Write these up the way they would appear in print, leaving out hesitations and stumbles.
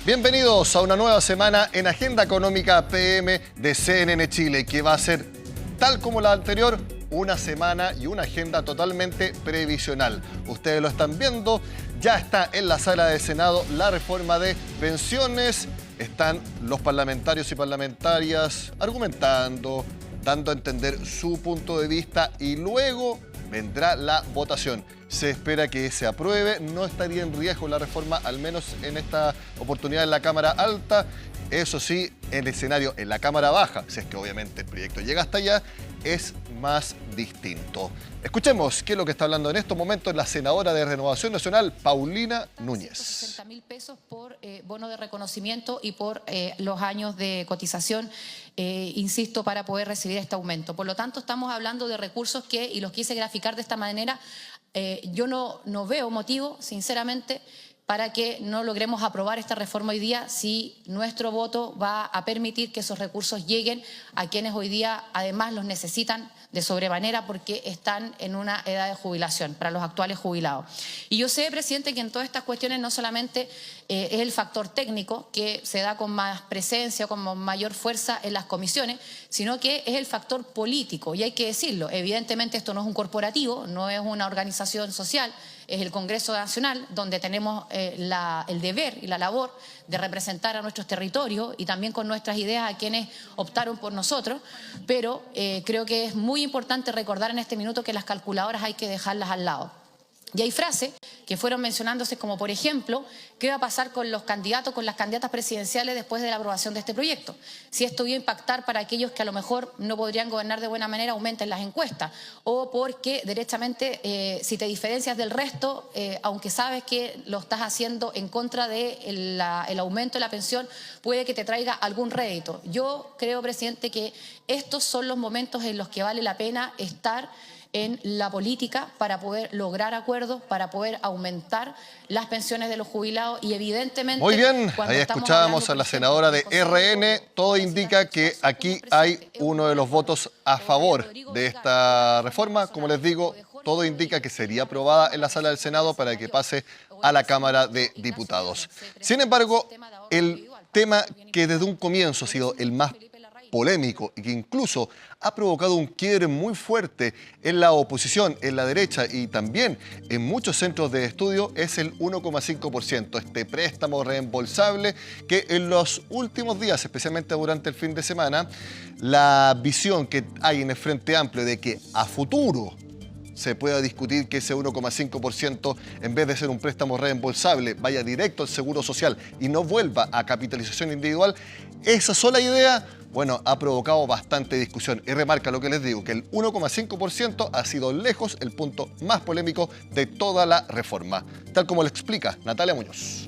Bienvenidos a una nueva semana en Agenda Económica PM de CNN Chile, que va a ser, tal como la anterior, una semana y una agenda totalmente previsional. Ustedes lo están viendo, ya está en la sala de Senado la reforma de pensiones. Están los parlamentarios y parlamentarias argumentando, dando a entender su punto de vista y luego vendrá la votación. Se espera que se apruebe, no estaría en riesgo la reforma, al menos en esta oportunidad en la Cámara Alta. Eso sí, el escenario en la Cámara Baja, si es que obviamente el proyecto llega hasta allá, es más distinto. Escuchemos qué es lo que está hablando en estos momentos la senadora de Renovación Nacional, Paulina Núñez. 160.000 pesos por bono de reconocimiento y por los años de cotización, insisto, para poder recibir este aumento. Por lo tanto, estamos hablando de recursos que, y los quise graficar de esta manera, yo no veo motivo, sinceramente, para que no logremos aprobar esta reforma hoy día si nuestro voto va a permitir que esos recursos lleguen a quienes hoy día además los necesitan de sobremanera porque están en una edad de jubilación, para los actuales jubilados. Y yo sé, presidente, que en todas estas cuestiones no solamente es el factor técnico que se da con más presencia, con mayor fuerza en las comisiones, sino que es el factor político, y hay que decirlo. Evidentemente esto no es un corporativo, no es una organización social, es el Congreso Nacional, donde tenemos el deber y la labor de representar a nuestros territorios y también con nuestras ideas a quienes optaron por nosotros, pero creo que es muy importante recordar en este minuto que las calculadoras hay que dejarlas al lado. Y hay frases que fueron mencionándose como, por ejemplo, ¿qué va a pasar con los candidatos, con las candidatas presidenciales después de la aprobación de este proyecto? Si esto iba a impactar para aquellos que a lo mejor no podrían gobernar de buena manera, aumenten las encuestas. O porque, derechamente, si te diferencias del resto, aunque sabes que lo estás haciendo en contra del aumento de la pensión, puede que te traiga algún rédito. Yo creo, presidente, que estos son los momentos en los que vale la pena estar en la política para poder lograr acuerdos, para poder aumentar las pensiones de los jubilados y evidentemente... Muy bien, ahí escuchábamos a la senadora de RN. Todo indica que aquí hay uno de los votos a favor de esta reforma. Como les digo, todo indica que sería aprobada en la sala del Senado para que pase a la Cámara de Diputados. Sin embargo, el tema que desde un comienzo ha sido el más polémico y que incluso ha provocado un quiebre muy fuerte en la oposición, en la derecha y también en muchos centros de estudio es el 1,5%, este préstamo reembolsable que en los últimos días, especialmente durante el fin de semana, la visión que hay en el Frente Amplio de que a futuro se pueda discutir que ese 1,5%, en vez de ser un préstamo reembolsable, vaya directo al Seguro Social y no vuelva a capitalización individual, esa sola idea, bueno, ha provocado bastante discusión. Y remarca lo que les digo, que el 1,5% ha sido lejos el punto más polémico de toda la reforma. Tal como lo explica Natalia Muñoz.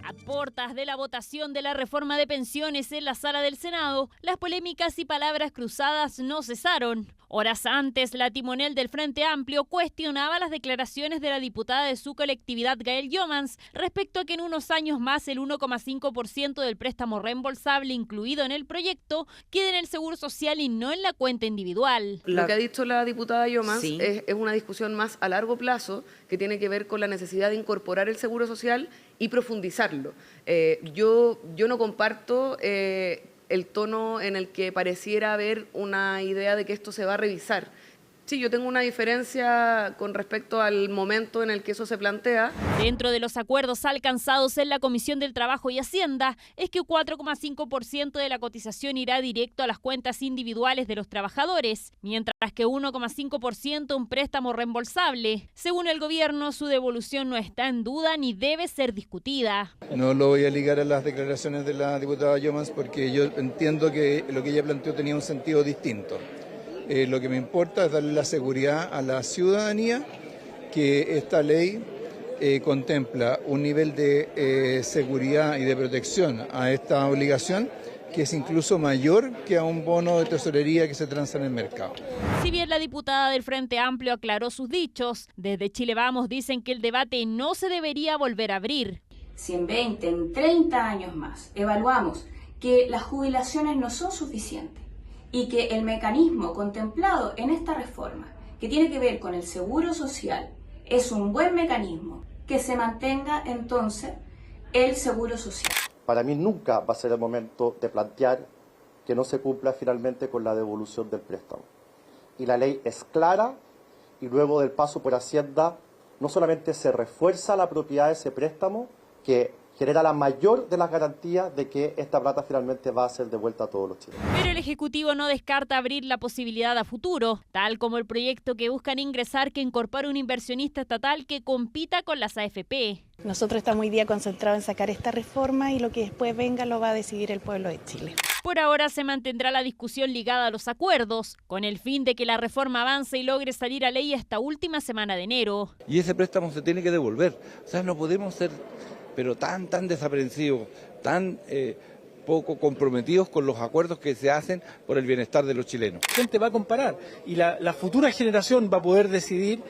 A portas de la votación de la reforma de pensiones en la sala del Senado, las polémicas y palabras cruzadas no cesaron. Horas antes, la timonel del Frente Amplio cuestionaba las declaraciones de la diputada de su colectividad, Gael Jomans, respecto a que en unos años más el 1,5% del préstamo reembolsable incluido en el proyecto quede en el Seguro Social y no en la cuenta individual. Lo que ha dicho la diputada Jomans sí, es una discusión más a largo plazo que tiene que ver con la necesidad de incorporar el Seguro Social y profundizarlo. Yo no comparto el tono en el que pareciera haber una idea de que esto se va a revisar. Sí, yo tengo una diferencia con respecto al momento en el que eso se plantea. Dentro de los acuerdos alcanzados en la Comisión del Trabajo y Hacienda es que 4,5% de la cotización irá directo a las cuentas individuales de los trabajadores, mientras que 1,5% un préstamo reembolsable. Según el gobierno, su devolución no está en duda ni debe ser discutida. No lo voy a ligar a las declaraciones de la diputada Jomans porque yo entiendo que lo que ella planteó tenía un sentido distinto. Lo que me importa es darle la seguridad a la ciudadanía que esta ley contempla un nivel de seguridad y de protección a esta obligación que es incluso mayor que a un bono de tesorería que se transa en el mercado. Si bien la diputada del Frente Amplio aclaró sus dichos, desde Chile Vamos dicen que el debate no se debería volver a abrir. Si en 20, en 30 años más evaluamos que las jubilaciones no son suficientes y que el mecanismo contemplado en esta reforma, que tiene que ver con el seguro social, es un buen mecanismo, que se mantenga entonces el seguro social. Para mí nunca va a ser el momento de plantear que no se cumpla finalmente con la devolución del préstamo. Y la ley es clara y luego del paso por Hacienda no solamente se refuerza la propiedad de ese préstamo, que genera la mayor de las garantías de que esta plata finalmente va a ser devuelta a todos los chilenos. Pero el Ejecutivo no descarta abrir la posibilidad a futuro, tal como el proyecto que buscan ingresar que incorpore un inversionista estatal que compita con las AFP. Nosotros estamos hoy día concentrados en sacar esta reforma y lo que después venga lo va a decidir el pueblo de Chile. Por ahora se mantendrá la discusión ligada a los acuerdos, con el fin de que la reforma avance y logre salir a ley esta última semana de enero. Y ese préstamo se tiene que devolver. O sea, no podemos ser pero tan desaprensivos, tan poco comprometidos con los acuerdos que se hacen por el bienestar de los chilenos. La gente va a comparar y la futura generación va a poder decidir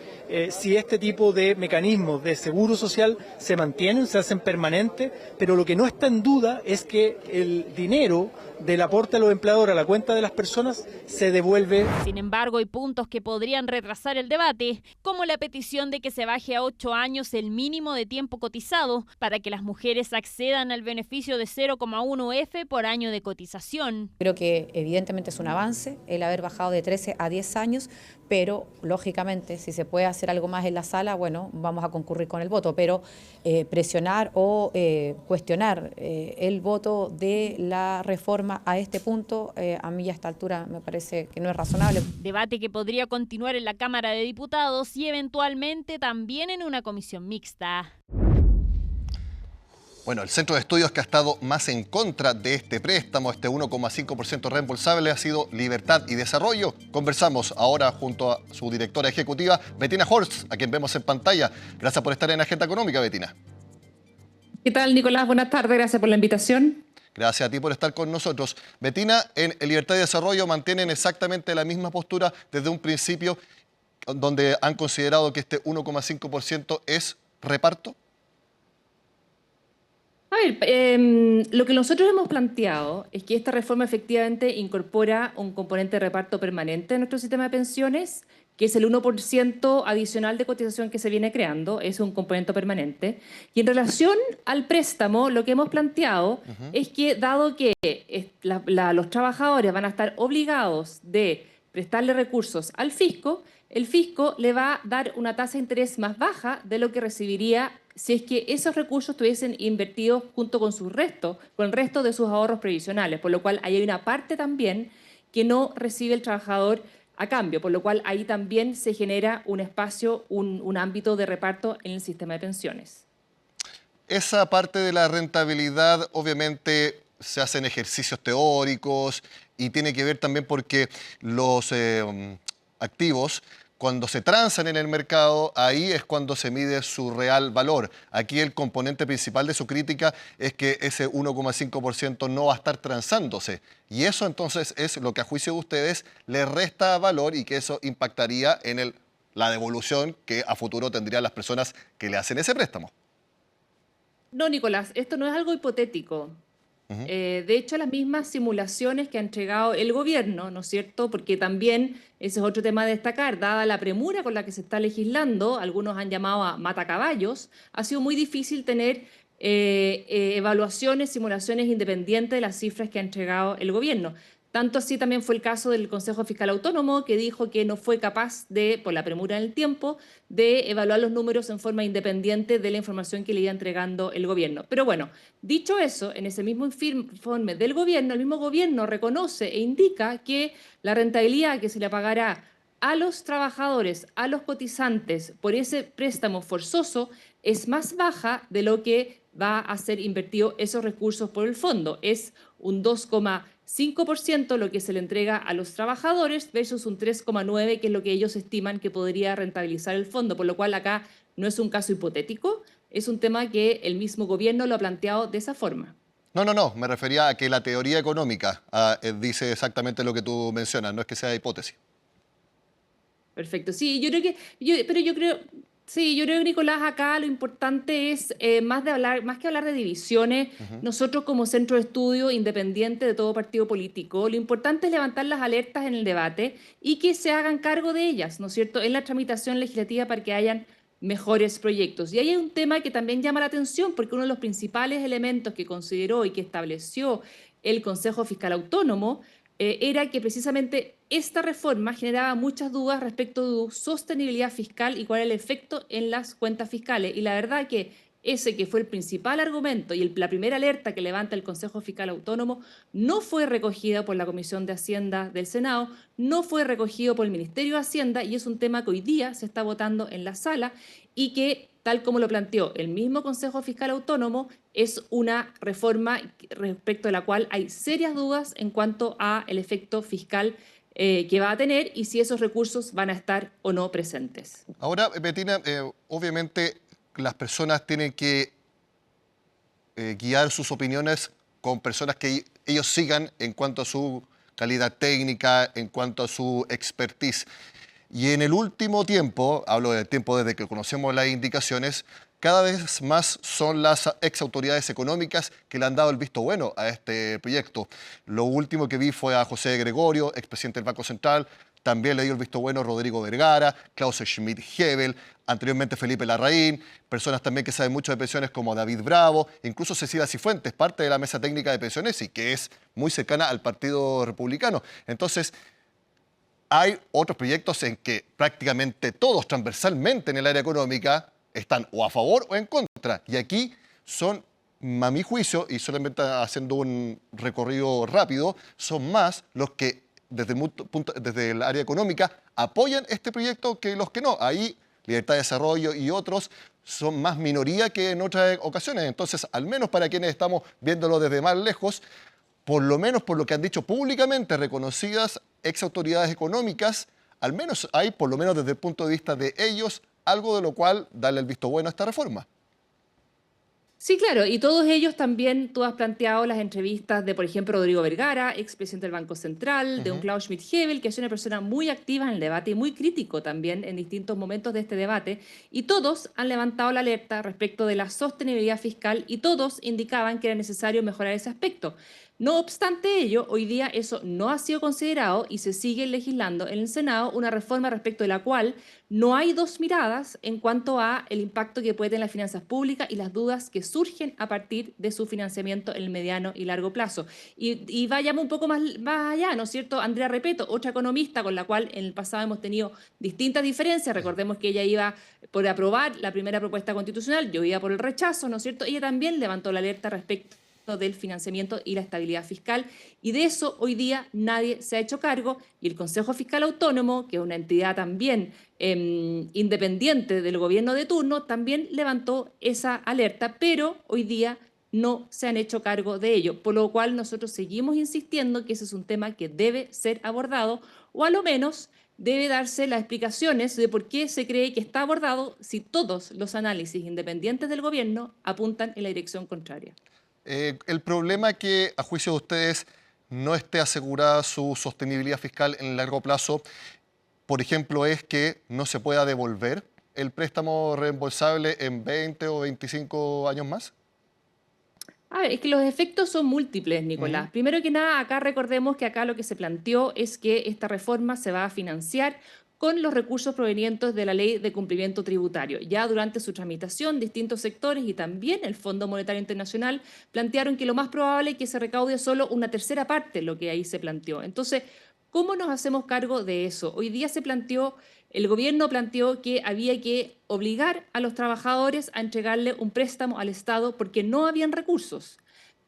si este tipo de mecanismos de seguro social se mantienen, se hacen permanentes, pero lo que no está en duda es que el dinero del aporte a los empleadores a la cuenta de las personas se devuelve. Sin embargo, hay puntos que podrían retrasar el debate, como la petición de que se baje a 8 años el mínimo de tiempo cotizado para que las mujeres accedan al beneficio de 0,1 F por año de cotización. Creo que evidentemente es un avance el haber bajado de 13 a 10 años, pero lógicamente si se puede hacer algo más en la sala, bueno, vamos a concurrir con el voto, pero presionar o cuestionar el voto de la reforma a este punto, a mí a esta altura me parece que no es razonable. Debate que podría continuar en la Cámara de Diputados y eventualmente también en una comisión mixta. Bueno, el centro de estudios que ha estado más en contra de este préstamo, este 1,5% reembolsable, ha sido Libertad y Desarrollo. Conversamos ahora junto a su directora ejecutiva, Bettina Horst, a quien vemos en pantalla. Gracias por estar en Agenda Económica, Bettina. ¿Qué tal, Nicolás? Buenas tardes, gracias por la invitación. Gracias a ti por estar con nosotros. Bettina, en Libertad y Desarrollo mantienen exactamente la misma postura desde un principio, donde han considerado que este 1,5% es reparto. A ver, lo que nosotros hemos planteado es que esta reforma efectivamente incorpora un componente de reparto permanente en nuestro sistema de pensiones, que es el 1% adicional de cotización que se viene creando, es un componente permanente. Y en relación al préstamo, lo que hemos planteado es que, dado que los trabajadores van a estar obligados de prestarle recursos al fisco, el fisco le va a dar una tasa de interés más baja de lo que recibiría si es que esos recursos estuviesen invertidos junto con con el resto de sus ahorros previsionales, por lo cual ahí hay una parte también que no recibe el trabajador a cambio, por lo cual ahí también se genera un espacio, un ámbito de reparto en el sistema de pensiones. Esa parte de la rentabilidad obviamente se hacen ejercicios teóricos y tiene que ver también porque los activos, cuando se transan en el mercado, ahí es cuando se mide su real valor. Aquí el componente principal de su crítica es que ese 1,5% no va a estar transándose. Y eso entonces es lo que a juicio de ustedes le resta valor y que eso impactaría en la devolución que a futuro tendrían las personas que le hacen ese préstamo. No, Nicolás, esto no es algo hipotético. De hecho, las mismas simulaciones que ha entregado el gobierno, ¿no es cierto? Porque también, ese es otro tema a destacar, dada la premura con la que se está legislando, algunos han llamado a matacaballos, ha sido muy difícil tener evaluaciones, simulaciones independientes de las cifras que ha entregado el gobierno. Tanto así también fue el caso del Consejo Fiscal Autónomo, que dijo que no fue capaz de, por la premura en el tiempo, de evaluar los números en forma independiente de la información que le iba entregando el gobierno. Pero bueno, dicho eso, en ese mismo informe del gobierno, el mismo gobierno reconoce e indica que la rentabilidad que se le pagará a los trabajadores, a los cotizantes, por ese préstamo forzoso, es más baja de lo que va a ser invertido esos recursos por el fondo. Es un 2,5% lo que se le entrega a los trabajadores versus un 3,9% que es lo que ellos estiman que podría rentabilizar el fondo, por lo cual acá no es un caso hipotético, es un tema que el mismo gobierno lo ha planteado de esa forma. No, me refería a que la teoría económica dice exactamente lo que tú mencionas, no es que sea hipótesis. Perfecto, sí, yo creo que, Nicolás, acá lo importante es más que hablar de divisiones, nosotros como centro de estudio independiente de todo partido político, lo importante es levantar las alertas en el debate y que se hagan cargo de ellas, ¿no es cierto?, en la tramitación legislativa para que hayan mejores proyectos. Y ahí hay un tema que también llama la atención, porque uno de los principales elementos que consideró y que estableció el Consejo Fiscal Autónomo era que precisamente esta reforma generaba muchas dudas respecto de su sostenibilidad fiscal y cuál era el efecto en las cuentas fiscales. Y la verdad que ese que fue el principal argumento y la primera alerta que levanta el Consejo Fiscal Autónomo no fue recogida por la Comisión de Hacienda del Senado, no fue recogido por el Ministerio de Hacienda y es un tema que hoy día se está votando en la sala y que, tal como lo planteó el mismo Consejo Fiscal Autónomo, es una reforma respecto a la cual hay serias dudas en cuanto al efecto fiscal que va a tener y si esos recursos van a estar o no presentes. Ahora, Bettina, obviamente las personas tienen que guiar sus opiniones con personas que ellos sigan en cuanto a su calidad técnica, en cuanto a su expertise. Y en el último tiempo, hablo del tiempo desde que conocemos las indicaciones, cada vez más son las ex autoridades económicas que le han dado el visto bueno a este proyecto. Lo último que vi fue a José Gregorio, expresidente del Banco Central. También le dio el visto bueno a Rodrigo Vergara, Klaus Schmidt-Hebel, anteriormente Felipe Larraín, personas también que saben mucho de pensiones como David Bravo, incluso Cecilia Cifuentes, parte de la mesa técnica de pensiones y que es muy cercana al Partido Republicano. Entonces, hay otros proyectos en que prácticamente todos transversalmente en el área económica están o a favor o en contra. Y aquí son, a mi juicio, y solamente haciendo un recorrido rápido, son más los que desde el área económica apoyan este proyecto que los que no. Ahí Libertad de Desarrollo y otros son más minoría que en otras ocasiones. Entonces, al menos para quienes estamos viéndolo desde más lejos, por lo menos por lo que han dicho públicamente reconocidas ex autoridades económicas, al menos hay, por lo menos desde el punto de vista de ellos, algo de lo cual darle el visto bueno a esta reforma. Sí, claro, y todos ellos también, tú has planteado las entrevistas de, por ejemplo, Rodrigo Vergara, expresidente del Banco Central, de un Klaus Schmidt-Hebel, que es una persona muy activa en el debate y muy crítico también en distintos momentos de este debate, y todos han levantado la alerta respecto de la sostenibilidad fiscal y todos indicaban que era necesario mejorar ese aspecto. No obstante ello, hoy día eso no ha sido considerado y se sigue legislando en el Senado una reforma respecto de la cual no hay dos miradas en cuanto a el impacto que puede tener las finanzas públicas y las dudas que surgen a partir de su financiamiento en el mediano y largo plazo. Y vayamos un poco más allá, ¿no es cierto? Andrea Repeto, otra economista con la cual en el pasado hemos tenido distintas diferencias, recordemos que ella iba por aprobar la primera propuesta constitucional, yo iba por el rechazo, ¿no es cierto? Ella también levantó la alerta respecto del financiamiento y la estabilidad fiscal, y de eso hoy día nadie se ha hecho cargo, y el Consejo Fiscal Autónomo, que es una entidad también independiente del gobierno de turno, también levantó esa alerta, pero hoy día no se han hecho cargo de ello, por lo cual nosotros seguimos insistiendo que ese es un tema que debe ser abordado, o a lo menos debe darse las explicaciones de por qué se cree que está abordado si todos los análisis independientes del gobierno apuntan en la dirección contraria. El problema que, a juicio de ustedes, no esté asegurada su sostenibilidad fiscal en el largo plazo, por ejemplo, es que no se pueda devolver el préstamo reembolsable en 20 o 25 años más. A ver, es que los efectos son múltiples, Nicolás. Primero que nada, acá recordemos que acá lo que se planteó es que esta reforma se va a financiar con los recursos provenientes de la Ley de Cumplimiento Tributario. Ya durante su tramitación, distintos sectores y también el Fondo Monetario Internacional plantearon que lo más probable es que se recaude solo una tercera parte de lo que ahí se planteó. Entonces, ¿cómo nos hacemos cargo de eso? Hoy día el gobierno planteó que había que obligar a los trabajadores a entregarle un préstamo al Estado porque no habían recursos.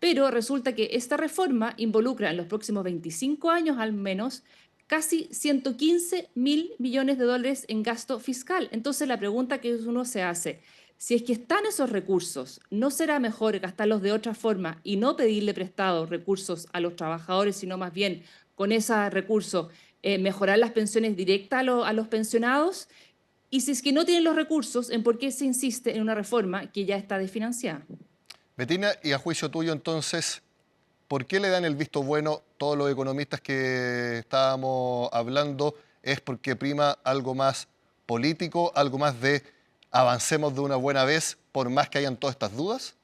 Pero resulta que esta reforma involucra en los próximos 25 años al menos casi 115.000 millones de dólares en gasto fiscal. Entonces la pregunta que uno se hace, si es que están esos recursos, ¿no será mejor gastarlos de otra forma y no pedirle prestados recursos a los trabajadores, sino más bien con esos recursos mejorar las pensiones directas a los pensionados? Y si es que no tienen los recursos, ¿en por qué se insiste en una reforma que ya está desfinanciada? Bettina, y a juicio tuyo entonces, ¿por qué le dan el visto bueno todos los economistas que estábamos hablando? ¿Es porque prima algo más político, algo más de avancemos de una buena vez, por más que hayan todas estas dudas?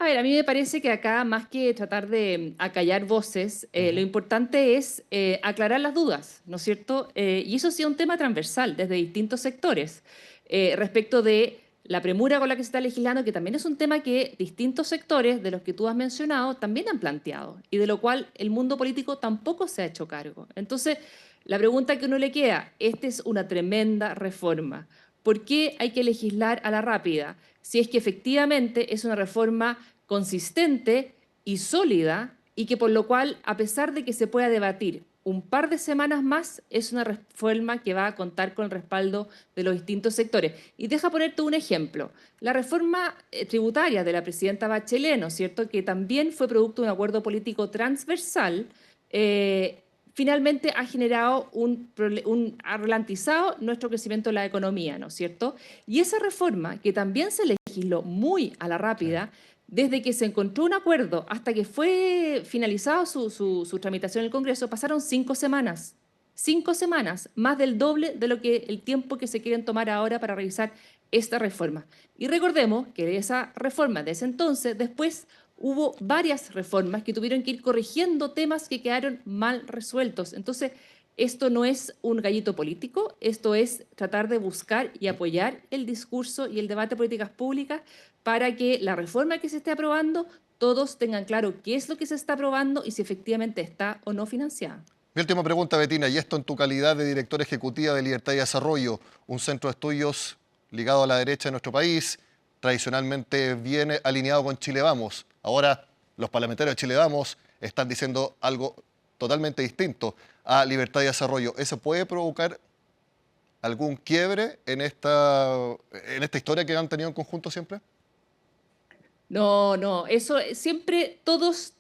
A ver, a mí me parece que acá, más que tratar de acallar voces, lo importante es aclarar las dudas, ¿no es cierto? Y eso sí es un tema transversal desde distintos sectores respecto de la premura con la que se está legislando, que también es un tema que distintos sectores de los que tú has mencionado también han planteado y de lo cual el mundo político tampoco se ha hecho cargo. Entonces, la pregunta que uno le queda, esta es una tremenda reforma. ¿Por qué hay que legislar a la rápida? Si es que efectivamente es una reforma consistente y sólida y que por lo cual, a pesar de que se pueda debatir un par de semanas más, es una reforma que va a contar con el respaldo de los distintos sectores. Y deja ponerte un ejemplo. La reforma tributaria de la presidenta Bachelet, ¿no es cierto?, que también fue producto de un acuerdo político transversal, finalmente ha generado ha ralentizado nuestro crecimiento de la economía, ¿no es cierto? Y esa reforma, que también se legisló muy a la rápida, desde que se encontró un acuerdo hasta que fue finalizado su tramitación en el Congreso, pasaron 5 semanas. 5 semanas, más del doble de el tiempo que se quieren tomar ahora para revisar esta reforma. Y recordemos que de esa reforma de ese entonces, después hubo varias reformas que tuvieron que ir corrigiendo temas que quedaron mal resueltos. Entonces, esto no es un gallito político, esto es tratar de buscar y apoyar el discurso y el debate de políticas públicas para que la reforma que se esté aprobando, todos tengan claro qué es lo que se está aprobando y si efectivamente está o no financiada. Mi última pregunta, Bettina, y esto en tu calidad de directora ejecutiva de Libertad y Desarrollo, un centro de estudios ligado a la derecha de nuestro país, tradicionalmente viene alineado con Chile Vamos. Ahora los parlamentarios de Chile Vamos están diciendo algo totalmente distinto a Libertad y Desarrollo. ¿Eso puede provocar algún quiebre en esta historia que han tenido en conjunto siempre? No, eso siempre todos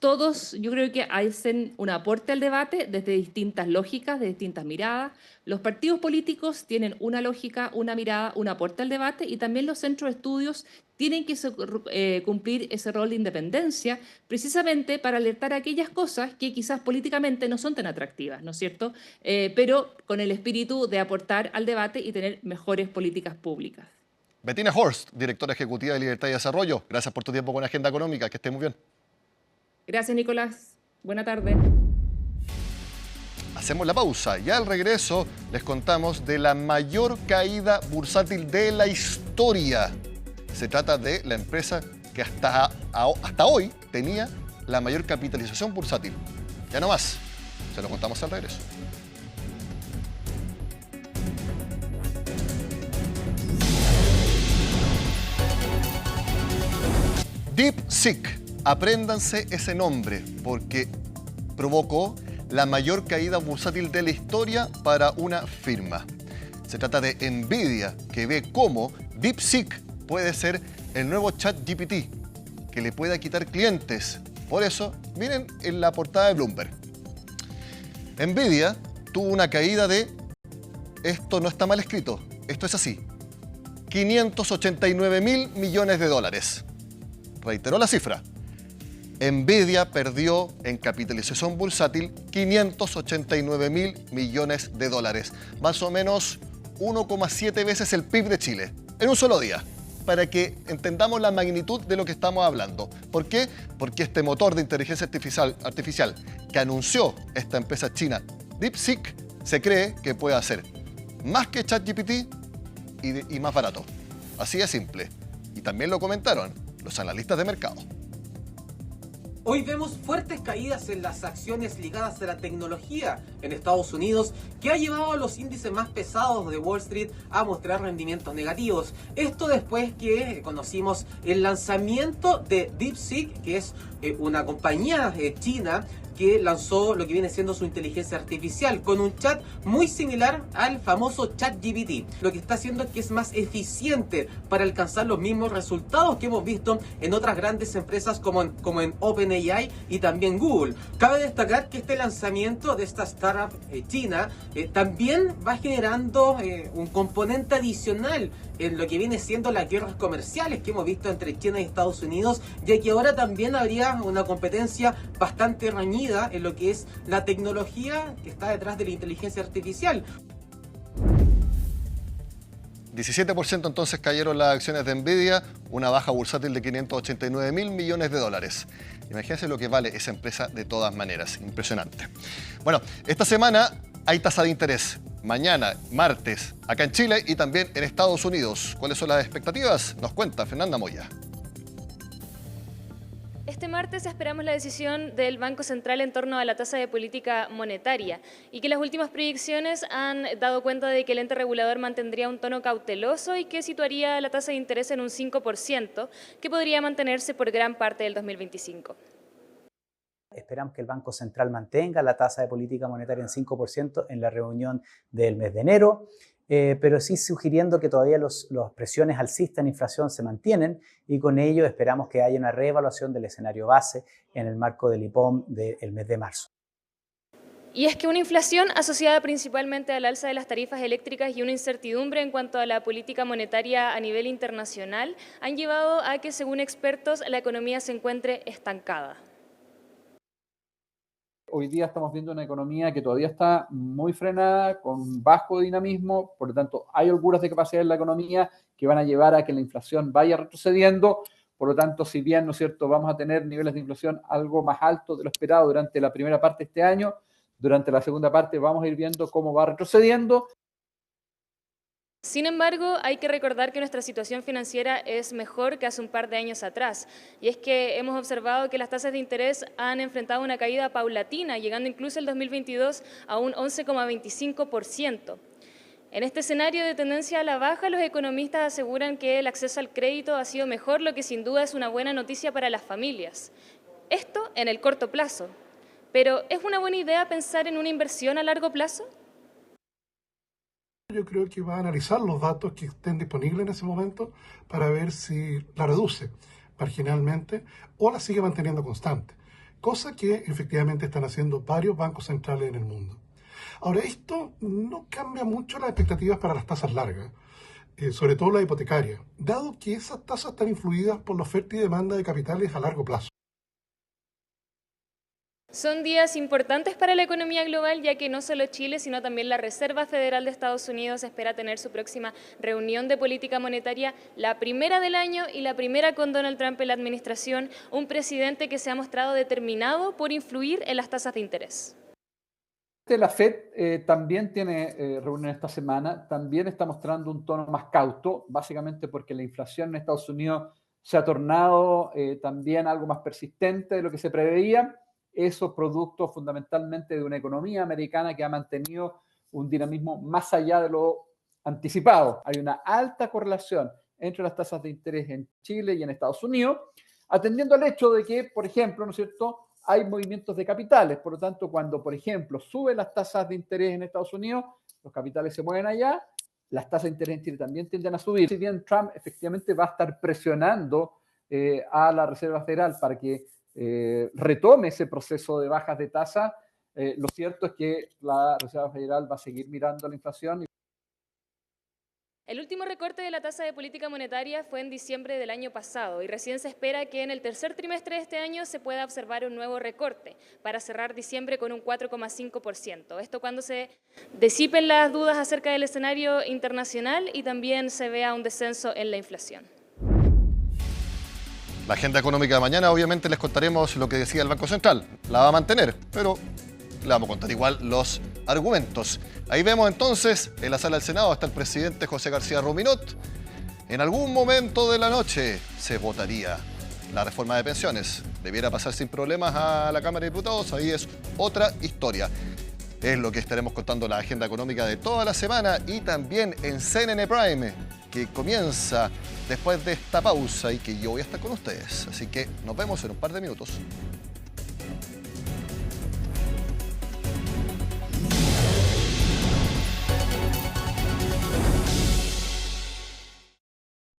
yo creo que hacen un aporte al debate desde distintas lógicas, de distintas miradas. Los partidos políticos tienen una lógica, una mirada, un aporte al debate y también los centros de estudios tienen que cumplir ese rol de independencia precisamente para alertar a aquellas cosas que quizás políticamente no son tan atractivas, ¿no es cierto? Pero con el espíritu de aportar al debate y tener mejores políticas públicas. Bettina Horst, directora ejecutiva de Libertad y Desarrollo. Gracias por tu tiempo con Agenda Económica. Que esté muy bien. Gracias, Nicolás. Buena tarde. Hacemos la pausa y al regreso les contamos de la mayor caída bursátil de la historia. Se trata de la empresa que hasta hoy tenía la mayor capitalización bursátil. Ya no más. Se lo contamos al regreso. DeepSeek, apréndanse ese nombre porque provocó la mayor caída bursátil de la historia para una firma. Se trata de Nvidia, que ve cómo DeepSeek puede ser el nuevo ChatGPT, que le pueda quitar clientes. Por eso, miren en la portada de Bloomberg. Nvidia tuvo una caída de, esto no está mal escrito, esto es así, 589.000 millones de dólares. Reiteró la cifra. Nvidia perdió en capitalización bursátil 589.000 millones de dólares, más o menos 1,7 veces el PIB de Chile, en un solo día, para que entendamos la magnitud de lo que estamos hablando. ¿Por qué? Porque este motor de inteligencia artificial que anunció esta empresa china, DeepSeek, se cree que puede hacer más que ChatGPT y más barato. Así de simple. Y también lo comentaron los analistas de mercado. Hoy vemos fuertes caídas en las acciones ligadas a la tecnología en Estados Unidos, que ha llevado a los índices más pesados de Wall Street a mostrar rendimientos negativos. Esto después que conocimos el lanzamiento de DeepSeek, que es una compañía china que lanzó lo que viene siendo su inteligencia artificial con un chat muy similar al famoso ChatGPT. Lo que está haciendo es que es más eficiente para alcanzar los mismos resultados que hemos visto en otras grandes empresas como en OpenAI y también Google. Cabe destacar que este lanzamiento de esta startup china también va generando un componente adicional en lo que viene siendo las guerras comerciales que hemos visto entre China y Estados Unidos, ya que ahora también habría una competencia bastante reñida en lo que es la tecnología que está detrás de la inteligencia artificial. 17% entonces cayeron las acciones de Nvidia, una baja bursátil de 589.000 millones de dólares. Imagínense lo que vale esa empresa de todas maneras, impresionante. Bueno, esta semana hay tasa de interés, mañana, martes, acá en Chile y también en Estados Unidos. ¿Cuáles son las expectativas? Nos cuenta Fernanda Moya. Este martes esperamos la decisión del Banco Central en torno a la tasa de política monetaria y que las últimas proyecciones han dado cuenta de que el ente regulador mantendría un tono cauteloso y que situaría la tasa de interés en un 5%, que podría mantenerse por gran parte del 2025. Esperamos que el Banco Central mantenga la tasa de política monetaria en 5% en la reunión del mes de enero, pero sí sugiriendo que todavía las presiones alcistas en inflación se mantienen y con ello esperamos que haya una reevaluación del escenario base en el marco del IPOM del mes de marzo. Y es que una inflación asociada principalmente al alza de las tarifas eléctricas y una incertidumbre en cuanto a la política monetaria a nivel internacional han llevado a que, según expertos, la economía se encuentre estancada. Hoy día estamos viendo una economía que todavía está muy frenada, con bajo dinamismo, por lo tanto hay holguras de capacidad en la economía que van a llevar a que la inflación vaya retrocediendo. Por lo tanto, si bien, ¿no es cierto?, vamos a tener niveles de inflación algo más altos de lo esperado durante la primera parte de este año, durante la segunda parte vamos a ir viendo cómo va retrocediendo. Sin embargo, hay que recordar que nuestra situación financiera es mejor que hace un par de años atrás, y es que hemos observado que las tasas de interés han enfrentado una caída paulatina, llegando incluso el 2022 a un 11,25%. En este escenario de tendencia a la baja, los economistas aseguran que el acceso al crédito ha sido mejor, lo que sin duda es una buena noticia para las familias. Esto en el corto plazo. Pero, ¿es una buena idea pensar en una inversión a largo plazo? Yo creo que va a analizar los datos que estén disponibles en ese momento para ver si la reduce marginalmente o la sigue manteniendo constante, cosa que efectivamente están haciendo varios bancos centrales en el mundo. Ahora, esto no cambia mucho las expectativas para las tasas largas, sobre todo la hipotecaria, dado que esas tasas están influidas por la oferta y demanda de capitales a largo plazo. Son días importantes para la economía global, ya que no solo Chile, sino también la Reserva Federal de Estados Unidos espera tener su próxima reunión de política monetaria, la primera del año y la primera con Donald Trump en la administración, un presidente que se ha mostrado determinado por influir en las tasas de interés. La FED también tiene reunión esta semana, también está mostrando un tono más cauto, básicamente porque la inflación en Estados Unidos se ha tornado también algo más persistente de lo que se preveía. Esos productos fundamentalmente de una economía americana que ha mantenido un dinamismo más allá de lo anticipado. Hay una alta correlación entre las tasas de interés en Chile y en Estados Unidos, atendiendo al hecho de que, por ejemplo, ¿no es cierto?, hay movimientos de capitales. Por lo tanto, cuando, por ejemplo, suben las tasas de interés en Estados Unidos, los capitales se mueven allá, las tasas de interés en Chile también tienden a subir. Si bien Trump efectivamente va a estar presionando a la Reserva Federal para que retome ese proceso de bajas de tasa, lo cierto es que la Reserva Federal va a seguir mirando la inflación. El último recorte de la tasa de política monetaria fue en diciembre del año pasado y recién se espera que en el tercer trimestre de este año se pueda observar un nuevo recorte para cerrar diciembre con un 4,5%. Esto cuando se disipen las dudas acerca del escenario internacional y también se vea un descenso en la inflación. La agenda económica de mañana, obviamente, les contaremos lo que decía el Banco Central. La va a mantener, pero le vamos a contar igual los argumentos. Ahí vemos entonces, en la sala del Senado está el presidente José García Ruminot. En algún momento de la noche se votaría la reforma de pensiones. Debiera pasar sin problemas a la Cámara de Diputados, ahí es otra historia. Es lo que estaremos contando la agenda económica de toda la semana y también en CNN Prime, que comienza después de esta pausa y que yo voy a estar con ustedes. Así que nos vemos en un par de minutos.